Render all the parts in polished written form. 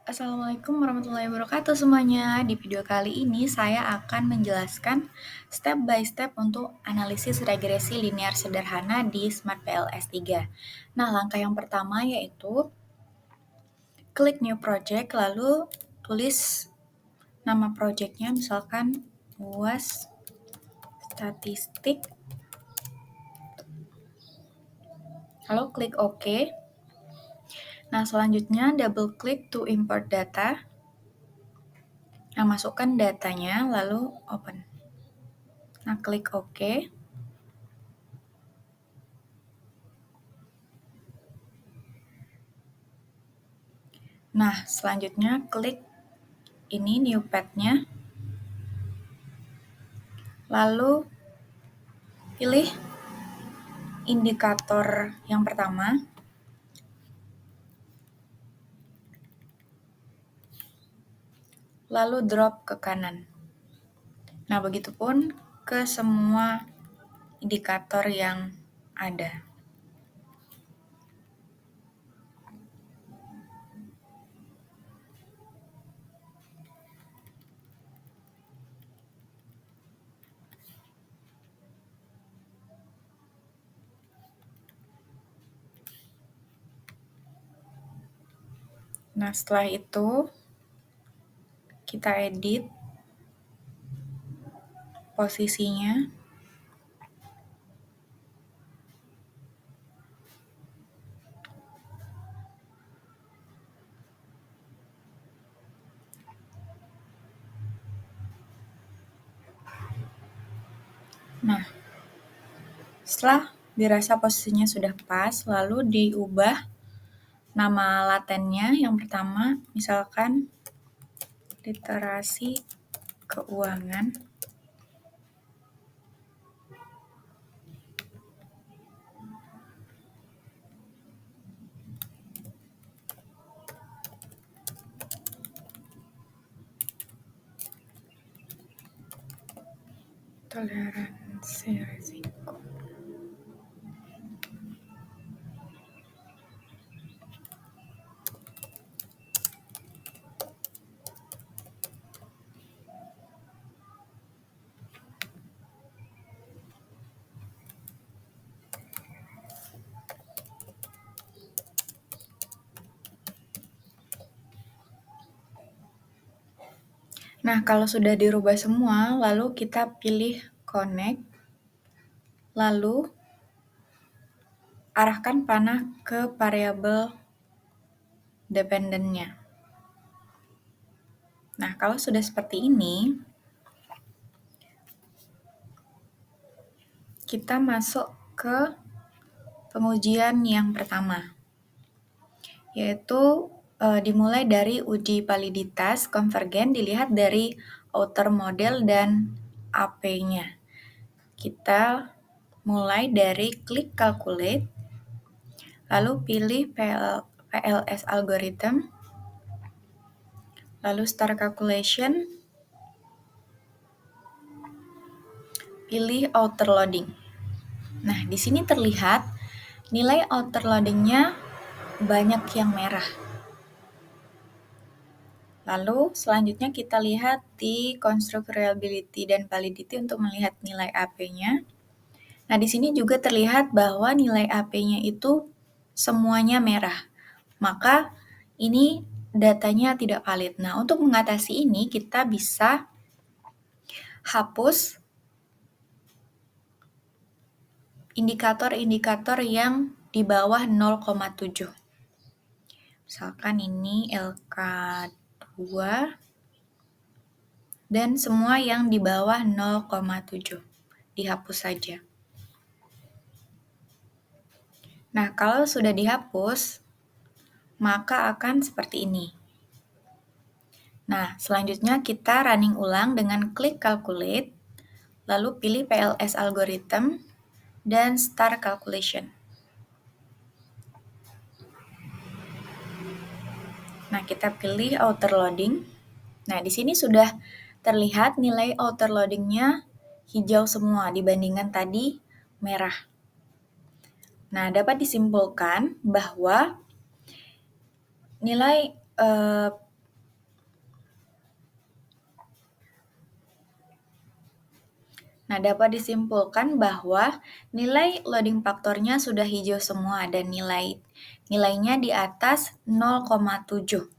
Assalamualaikum warahmatullahi wabarakatuh semuanya. Di video kali ini saya akan menjelaskan step by step untuk analisis regresi linear sederhana di Smart PLS 3. Nah, langkah yang pertama yaitu klik new project lalu tulis nama projectnya, misalkan UAS statistik. Lalu klik OK. Nah, selanjutnya double klik to import data. Nah, masukkan datanya lalu open. Nah, klik OK. Nah, selanjutnya klik ini new path-nya. Lalu pilih indikator yang pertama. Lalu drop ke kanan. Nah, begitupun ke semua indikator yang ada. Nah, setelah itu kita edit posisinya. Nah, setelah dirasa posisinya sudah pas, lalu diubah nama latennya yang pertama, misalkan literasi keuangan. Toleransi risiko. Nah, kalau sudah dirubah semua, lalu kita pilih connect, lalu arahkan panah ke variabel dependennya. Nah, kalau sudah seperti ini, kita masuk ke pengujian yang pertama, yaitu dimulai dari uji validitas konvergen, dilihat dari outer model dan AP-nya. Kita mulai dari klik calculate, lalu pilih PLS algorithm, lalu start calculation, pilih outer loading. Nah, di sini terlihat nilai outer loading-nya banyak yang merah. Lalu selanjutnya kita lihat di construct reliability dan validity untuk melihat nilai AP-nya. Nah, di sini juga terlihat bahwa nilai AP-nya itu semuanya merah. Maka ini datanya tidak valid. Nah, untuk mengatasi ini kita bisa hapus indikator-indikator yang di bawah 0,7. Misalkan ini LK2 dan semua yang di bawah 0,7 dihapus saja. Nah, kalau sudah dihapus, maka akan seperti ini. Nah, selanjutnya kita running ulang dengan klik calculate, lalu pilih PLS algorithm dan start calculation. Nah, kita pilih outer loading. Nah, di sini sudah terlihat nilai outer loading-nya hijau semua dibandingkan tadi merah. Nah, dapat disimpulkan bahwa nilai Nah, dapat disimpulkan bahwa nilai loading faktornya sudah hijau semua dan nilainya di atas 0,7,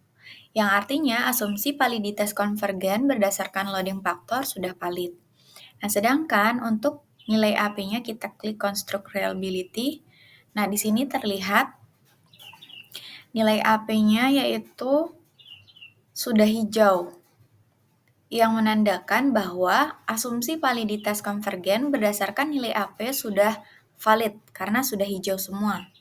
yang artinya asumsi validitas konvergen berdasarkan loading faktor sudah valid. Nah, sedangkan untuk nilai AP-nya kita klik construct reliability. Nah, di sini terlihat nilai AP-nya yaitu sudah hijau, yang menandakan bahwa asumsi validitas konvergen berdasarkan nilai AP sudah valid karena sudah hijau semua.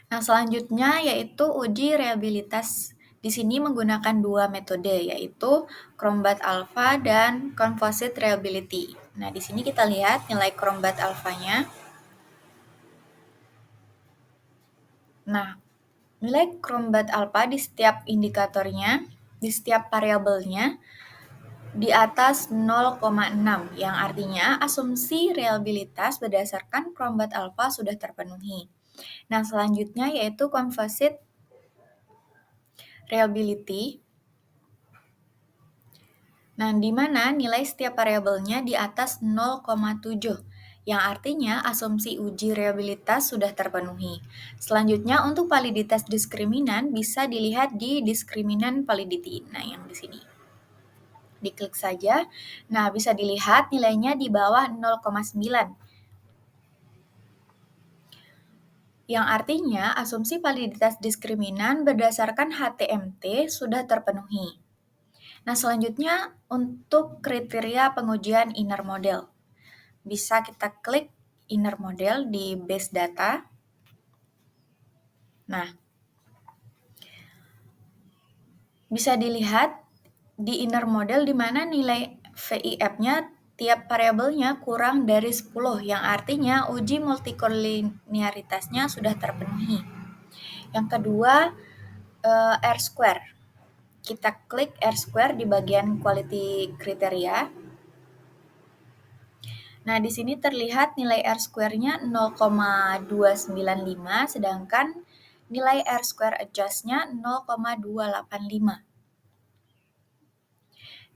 Nah, selanjutnya yaitu uji reliabilitas. Di sini menggunakan dua metode, yaitu Cronbach alpha dan composite reliability. Nah, di sini kita lihat nilai Cronbach alpha-nya. Nah, nilai Cronbach alpha di setiap indikatornya, di setiap variabelnya, di atas 0,6, yang artinya asumsi reliabilitas berdasarkan Cronbach alpha sudah terpenuhi. Nah, selanjutnya yaitu composite reliability. Nah, di mana nilai setiap variabelnya di atas 0,7, yang artinya asumsi uji reliabilitas sudah terpenuhi. Selanjutnya, untuk validitas diskriminan bisa dilihat di diskriminan validity. Nah, yang di sini. Diklik saja. Nah, bisa dilihat nilainya di bawah 0,9. Yang artinya asumsi validitas diskriminan berdasarkan HTMT sudah terpenuhi. Nah, selanjutnya untuk kriteria pengujian inner model. Bisa kita klik inner model di base data. Nah, bisa dilihat di inner model di mana nilai VIF-nya tiap variabelnya kurang dari 10, yang artinya uji multikoliniaritasnya sudah terpenuhi. Yang kedua, R-square. Kita klik R-square di bagian quality kriteria. Nah, di sini terlihat nilai R-square-nya 0,295, sedangkan nilai R-square adjust-nya 0,285.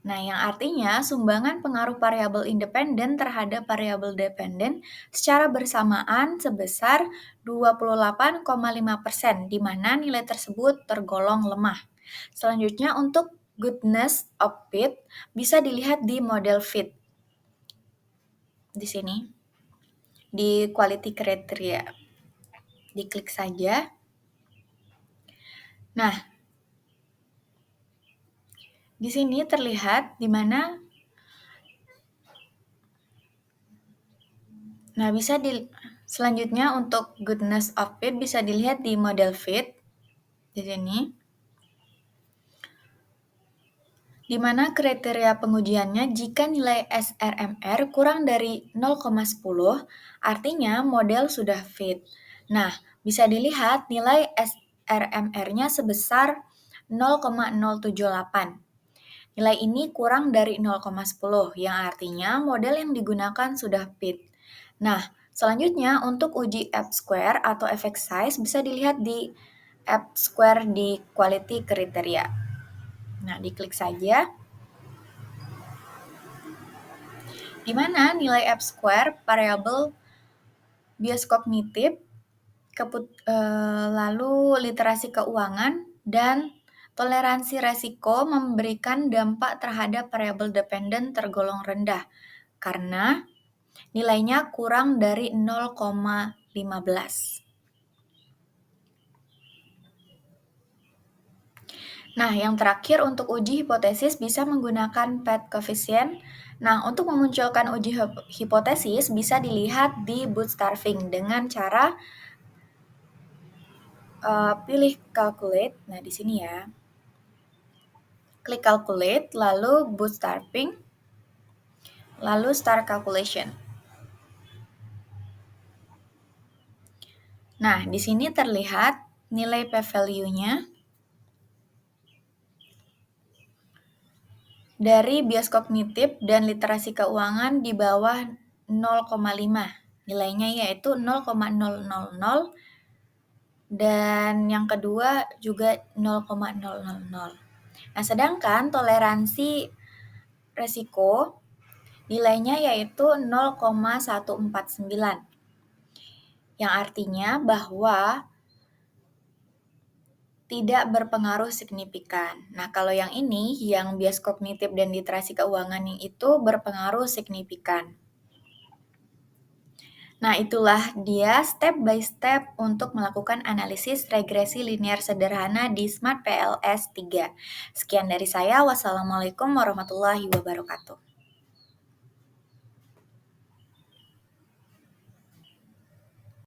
Nah, yang artinya sumbangan pengaruh variabel independen terhadap variabel dependen secara bersamaan sebesar 28,5%, di mana nilai tersebut tergolong lemah. Selanjutnya, untuk goodness of fit bisa dilihat di model fit. Di sini, di quality criteria. Diklik saja. Nah, di sini terlihat di mana selanjutnya untuk goodness of fit bisa dilihat di model fit di sini. Di mana kriteria pengujiannya jika nilai SRMR kurang dari 0,10, artinya model sudah fit. Nah, bisa dilihat nilai SRMR-nya sebesar 0,078. Nilai ini kurang dari 0,10, yang artinya model yang digunakan sudah fit. Nah, selanjutnya untuk uji F-square atau effect size bisa dilihat di F-square di quality kriteria. Nah, diklik saja. Di mana nilai F-square variabel bias kognitif, lalu literasi keuangan, dan toleransi resiko memberikan dampak terhadap variabel dependen tergolong rendah karena nilainya kurang dari 0,15. Nah, yang terakhir untuk uji hipotesis bisa menggunakan PET coefficient. Nah, untuk memunculkan uji hipotesis bisa dilihat di bootstrapping dengan cara pilih calculate. Nah, di sini ya. Klik calculate, lalu bootstrapping, lalu start calculation. Nah, di sini terlihat nilai p-value-nya dari bias kognitif dan literasi keuangan di bawah 0,5. Nilainya yaitu 0,000 dan yang kedua juga 0,000. Nah, sedangkan toleransi resiko Nilainya yaitu 0,149, yang artinya bahwa tidak berpengaruh signifikan. Nah, kalau yang ini, yang bias kognitif dan literasi keuangan yang itu berpengaruh signifikan. Nah, itulah dia step by step untuk melakukan analisis regresi linear sederhana di Smart PLS 3. Sekian dari saya. Wassalamualaikum warahmatullahi wabarakatuh.